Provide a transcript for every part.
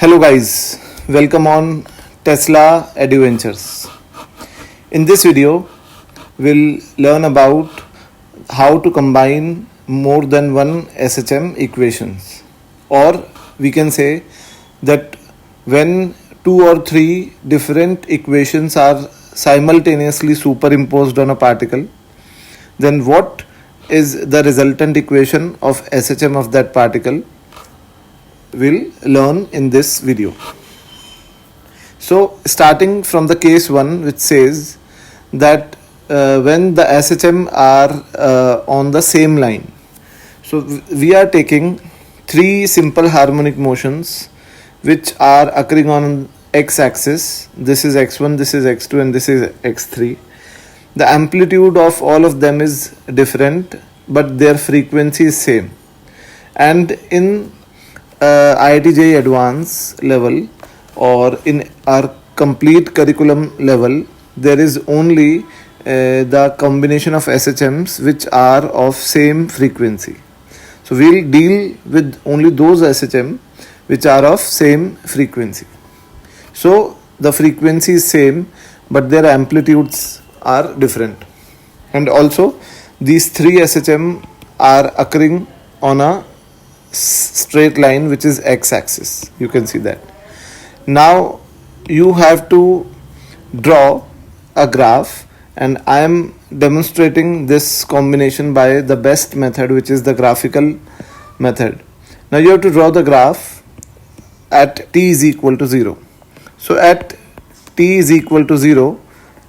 Hello guys, welcome on Tesla Adventures. In this video, we'll learn about how to combine more than one SHM equations, or we can say that when two or three different equations are simultaneously superimposed on a particle, then what is the resultant equation of SHM of that particle will learn in this video. So starting from the case 1, which says that when the SHM are on the same line, so we are taking three simple harmonic motions which are occurring on x-axis. This is x1, this is x2 and this is x3. The amplitude of all of them is different, but their frequency is same. And in IIT JEE Advanced level or in our complete curriculum level, there is only the combination of SHMs which are of same frequency. So we'll deal with only those SHM which are of same frequency. So the frequency is same, but their amplitudes are different. And also these three SHM are occurring on a straight line which is x-axis. You can see that. Now you have to draw a graph, and I am demonstrating this combination by the best method, which is the graphical method. Now you have to draw the graph at t is equal to 0. So at t is equal to 0,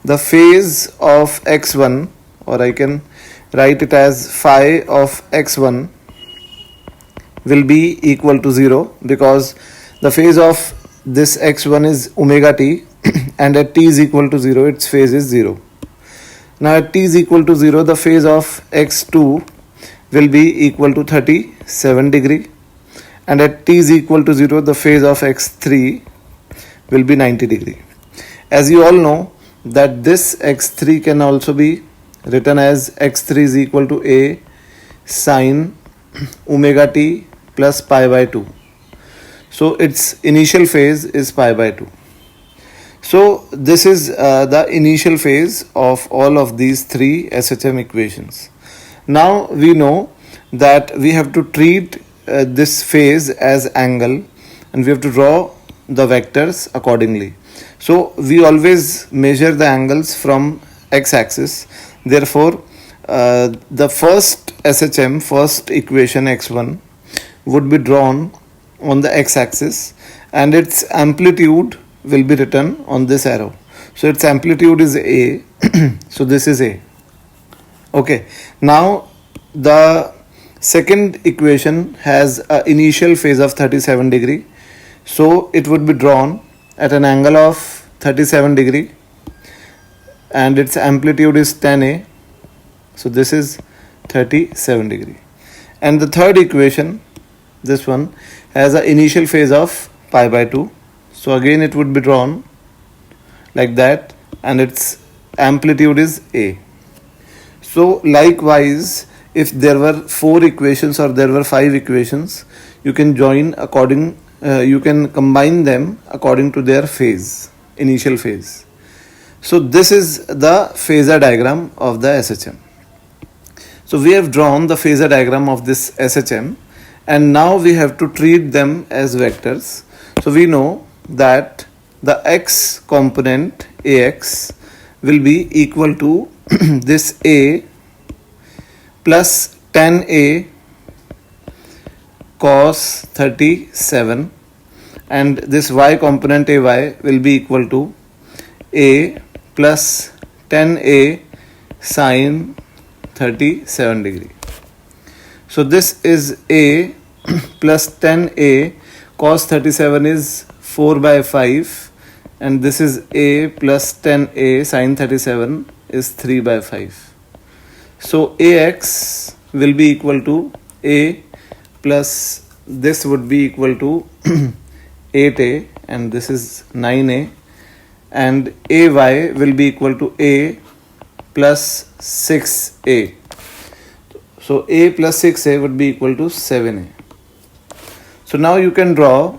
the phase of x1, or I can write it as phi of x1, will be equal to 0, because the phase of this x1 is omega t and at t is equal to 0 its phase is 0. Now at t is equal to 0, the phase of x2 will be equal to 37 degree, and at t is equal to 0 the phase of x3 will be 90 degree. As you all know that this x3 can also be written as x3 is equal to a sine omega t plus pi by 2. So its initial phase is pi by 2. So this is the initial phase of all of these three SHM equations. Now we know that we have to treat this phase as angle, and we have to draw the vectors accordingly. So we always measure the angles from x-axis. Therefore the first SHM, first equation x1, would be drawn on the x-axis, and its amplitude will be written on this arrow. So its amplitude is a. So this is a. Okay. Now the second equation has an initial phase of 37 degree. So it would be drawn at an angle of 37 degree, and its amplitude is 10a. So this is 37 degree. And the third equation, this one, has an initial phase of pi by 2. So again it would be drawn like that, and its amplitude is a. So likewise, if there were 4 equations or there were 5 equations, you can you can combine them according to their phase, initial phase. So this is the phasor diagram of the SHM. So we have drawn the phasor diagram of this SHM, and now we have to treat them as vectors. So we know that the x component ax will be equal to this a plus 10a cos 37, and this y component ay will be equal to a plus 10a sine 37 degree. So this is a plus 10a cos 37 is 4 by 5, and this is a plus 10a sine 37 is 3 by 5. So ax will be equal to a plus this would be equal to 8a, and this is 9a, and ay will be equal to a plus 6a. So a plus 6a would be equal to 7a. So now you can draw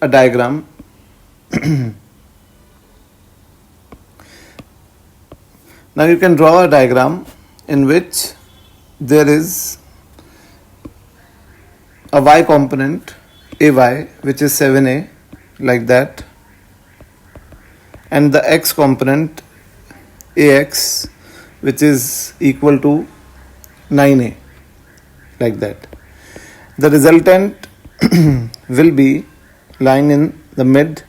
a diagram. Now you can draw a diagram in which there is a y component ay which is 7a, like that, and the x component ax which is equal to 9a, like that. The resultant will be lying in the mid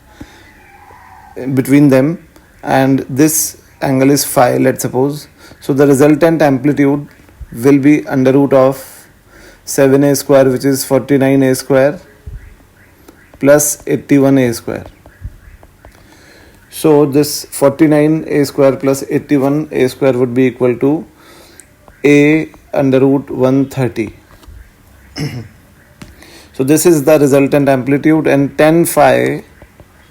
between them, and this angle is phi, let's suppose. So the resultant amplitude will be under root of 7a square, which is 49a square, plus 81a square. So this 49a square plus 81a square would be equal to a under root 130. So this is the resultant amplitude, and 10 phi,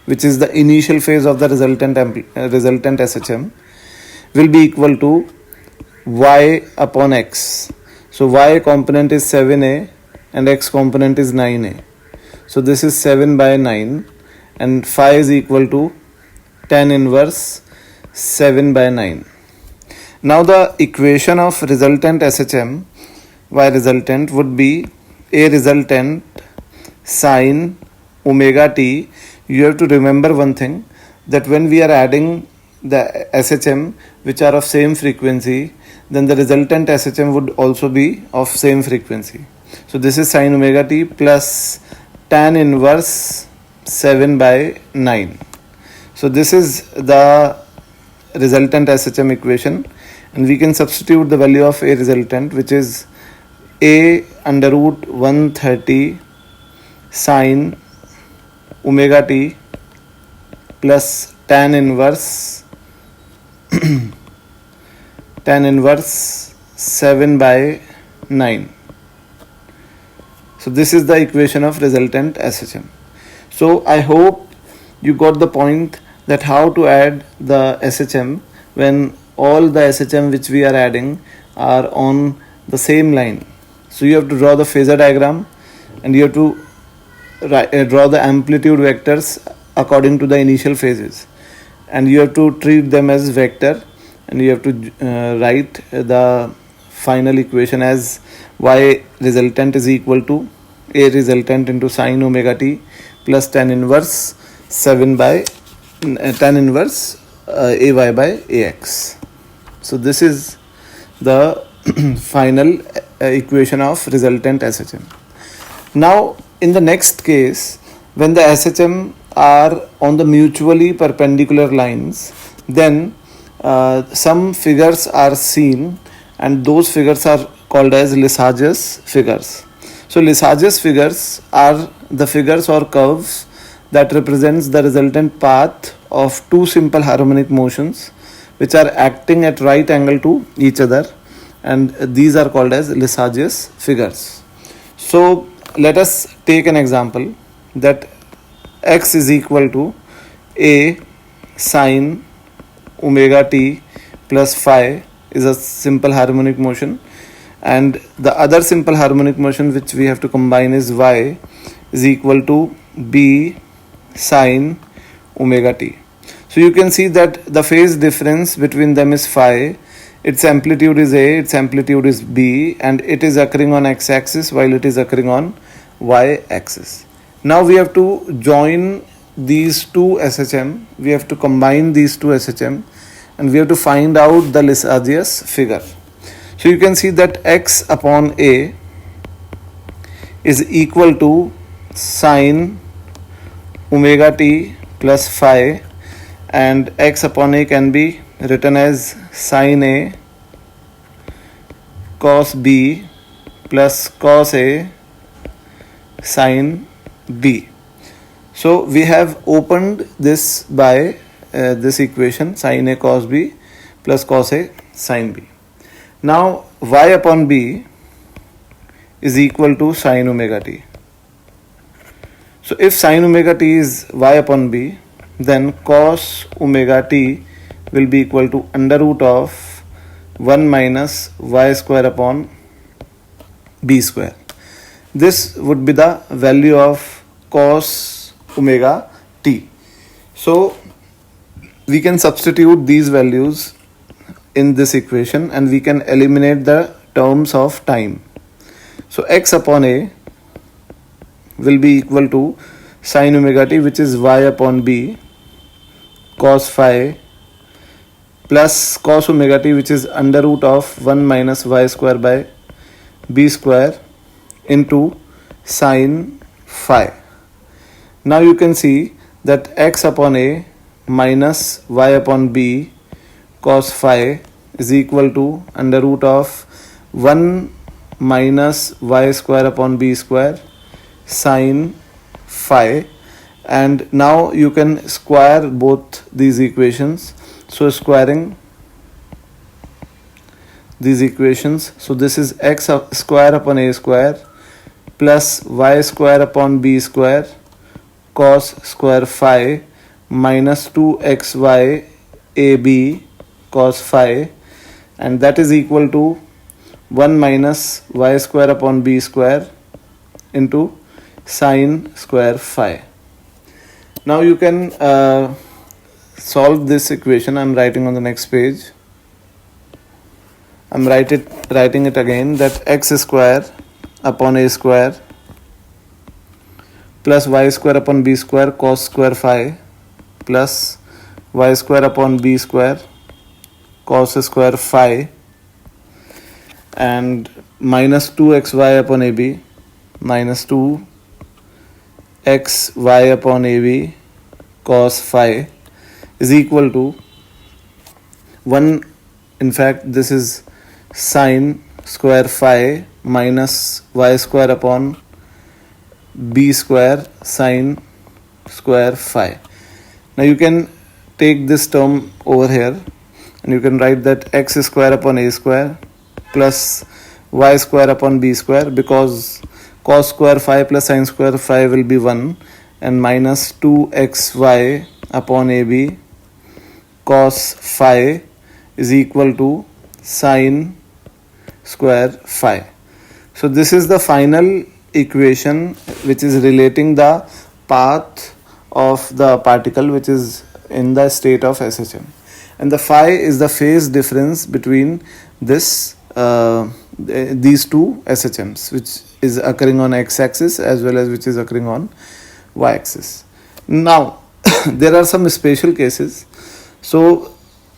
which is the initial phase of the resultant SHM, will be equal to y upon x. So y component is 7a and x component is 9a. So this is 7 by 9, and phi is equal to tan inverse 7 by 9. Now the equation of resultant SHM, y resultant, would be a resultant sine omega t. You have to remember one thing, that when we are adding the SHM which are of same frequency, then the resultant SHM would also be of same frequency. So this is sine omega t plus tan inverse 7 by 9. So this is the resultant SHM equation, and we can substitute the value of a resultant, which is a under root 130 sine omega t plus tan inverse 7 by 9. So this is the equation of resultant SHM. So I hope you got the point that how to add the SHM when all the SHM which we are adding are on the same line. So you have to draw the phasor diagram, and you have to draw the amplitude vectors according to the initial phases, and you have to treat them as vector, and you have to write the final equation as y resultant is equal to a resultant into sine omega t plus tan inverse 7 by tan inverse ay by ax. So this is the final equation of resultant SHM. Now in the next case, when the SHM are on the mutually perpendicular lines, then some figures are seen, and those figures are called as Lissajous figures. So Lissajous figures are the figures or curves that represents the resultant path of two simple harmonic motions which are acting at right angle to each other, and these are called as Lissajous figures. So let us take an example that x is equal to a sine omega t plus phi is a simple harmonic motion, and the other simple harmonic motion which we have to combine is y is equal to b sine omega t. So you can see that the phase difference between them is phi, its amplitude is a, its amplitude is b, and it is occurring on x-axis while it is occurring on y-axis. Now we have to join these two SHM, we have to combine these two SHM, and we have to find out the Lissajous figure. So you can see that x upon a is equal to sine omega t plus phi, and x upon a can be written as sine a cos b plus cos a sine b. So we have opened this by this equation, sine a cos b plus cos a sine b. Now y upon b is equal to sine omega t. So if sine omega t is y upon b, then cos omega t will be equal to under root of 1 minus y square upon b square. This would be the value of cos omega t. So we can substitute these values in this equation and we can eliminate the terms of time. So x upon a will be equal to sine omega t, which is y upon b cos phi, plus cos omega t, which is under root of 1 minus y square by b square into sine phi. Now you can see that x upon a minus y upon b cos phi is equal to under root of 1 minus y square upon b square sine phi. And now you can square both these equations. So squaring these equations, so this is x square upon a square plus y square upon b square cos square phi minus 2xy ab cos phi, and that is equal to 1 minus y square upon b square into sine square phi. Now you can solve this equation. I am writing on the next page. I am writing it again, that x square upon a square plus y square upon b square cos square phi plus y square upon b square cos square phi and minus 2xy upon ab minus 2xy upon ab cos phi is equal to 1. In fact, this is sine square phi minus y square upon b square sine square phi. Now you can take this term over here and you can write that x square upon a square plus y square upon b square, because cos square phi plus sine square phi will be 1, and minus 2xy upon ab cos phi is equal to sine square phi. So this is the final equation which is relating the path of the particle which is in the state of SHM, and the phi is the phase difference between these two SHMs, which is occurring on x-axis as well as which is occurring on y-axis. Now there are some special cases. So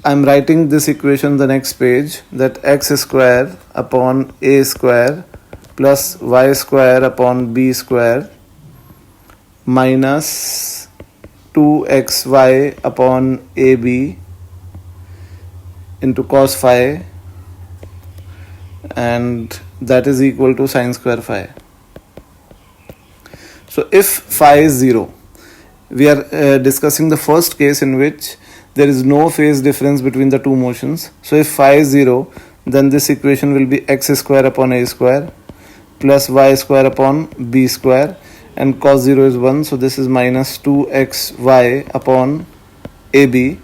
I am writing this equation on the next page, that x square upon a square plus y square upon b square minus 2xy upon ab into cos phi, and that is equal to sine square phi. So if phi is 0, we are discussing the first case in which there is no phase difference between the two motions. So if phi is 0, then this equation will be x square upon a square plus y square upon b square, and cos 0 is 1, so this is minus 2xy upon ab,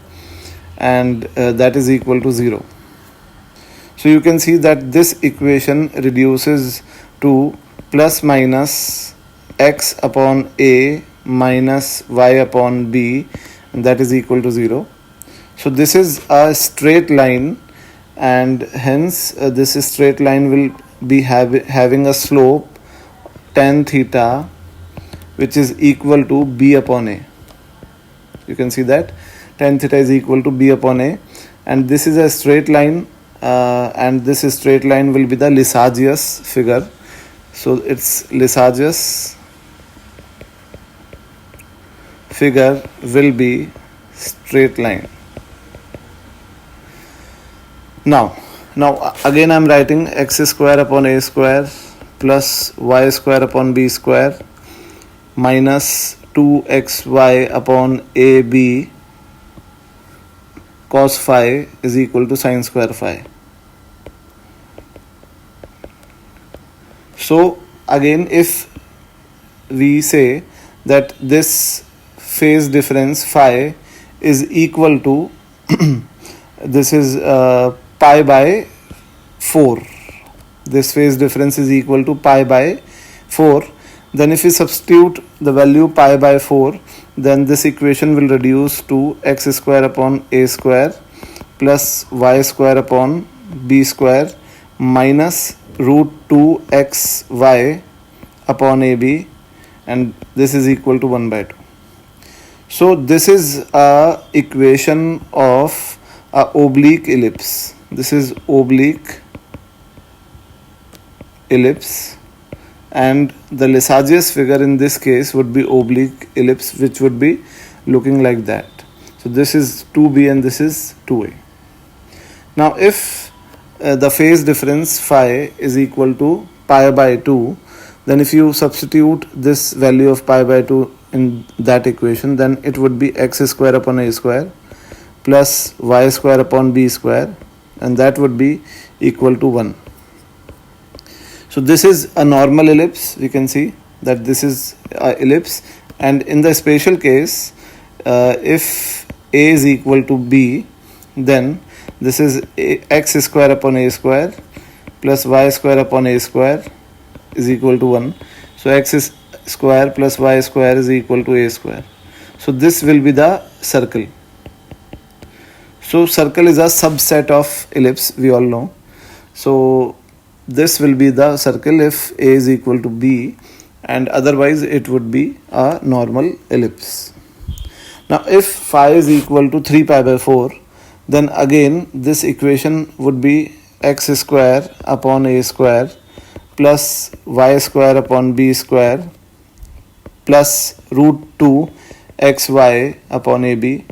and that is equal to 0. So you can see that this equation reduces to plus minus x upon a minus y upon b, and that is equal to 0. So this is a straight line, and hence this straight line will be having a slope tan theta which is equal to b upon a. You can see that tan theta is equal to b upon a, and this is a straight line, and this straight line will be the Lissajous figure. So its Lissajous figure will be straight line. Now again I am writing x square upon a square plus y square upon b square minus 2xy upon ab cos phi is equal to sine square phi. So again, if we say that this phase difference phi is equal to this is pi by 4, this phase difference is equal to pi by 4, Then if we substitute the value pi by 4, then this equation will reduce to x square upon a square plus y square upon b square minus root 2xy upon ab, and this is equal to 1 by 2. So this is a equation of a oblique ellipse. This is oblique ellipse, and the Lissajous figure in this case would be oblique ellipse, which would be looking like that. So this is 2b and this is 2a. Now if the phase difference phi is equal to pi by 2, then if you substitute this value of pi by 2 in that equation, then it would be x square upon a square plus y square upon b square, and that would be equal to 1. So this is a normal ellipse. We can see that this is an ellipse, and in the special case, if a is equal to b, then this is x square upon a square plus y square upon a square is equal to 1. So x is square plus y square is equal to a square. So this will be the circle. So circle is a subset of ellipse, we all know. So this will be the circle if a is equal to b, and otherwise it would be a normal ellipse. Now if phi is equal to 3 pi by 4, then again this equation would be x square upon a square plus y square upon b square plus root 2 xy upon ab,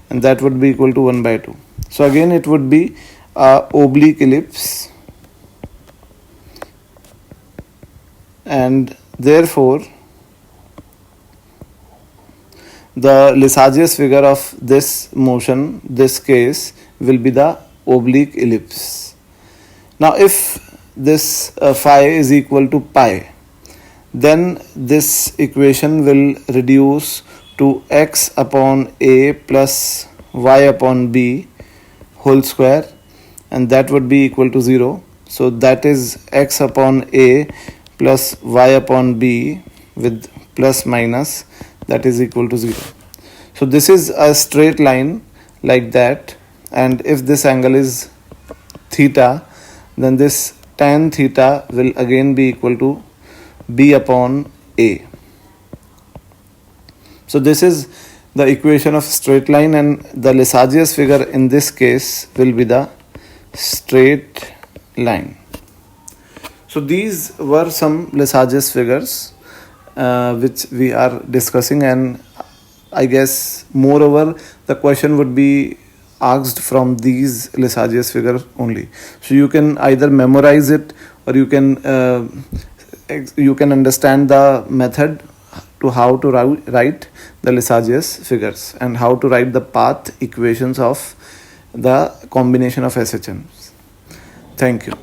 and that would be equal to 1 by 2. So again it would be a oblique ellipse, and therefore the Lissajous figure of this motion, this case, will be the oblique ellipse. Now if this phi is equal to pi, then this equation will reduce to x upon a plus y upon b whole square, and that would be equal to 0. So that is x upon a plus y upon b with plus minus, that is equal to 0. So this is a straight line like that, and if this angle is theta, then this tan theta will again be equal to b upon a. So this is the equation of straight line, and the Lissajous figure in this case will be the straight line. So these were some Lissajous figures which we are discussing, and I guess moreover the question would be asked from these Lissajous figures only. So you can either memorize it, or you can understand the method to how to write the Lissajous figures and how to write the path equations of the combination of SHMs. Thank you.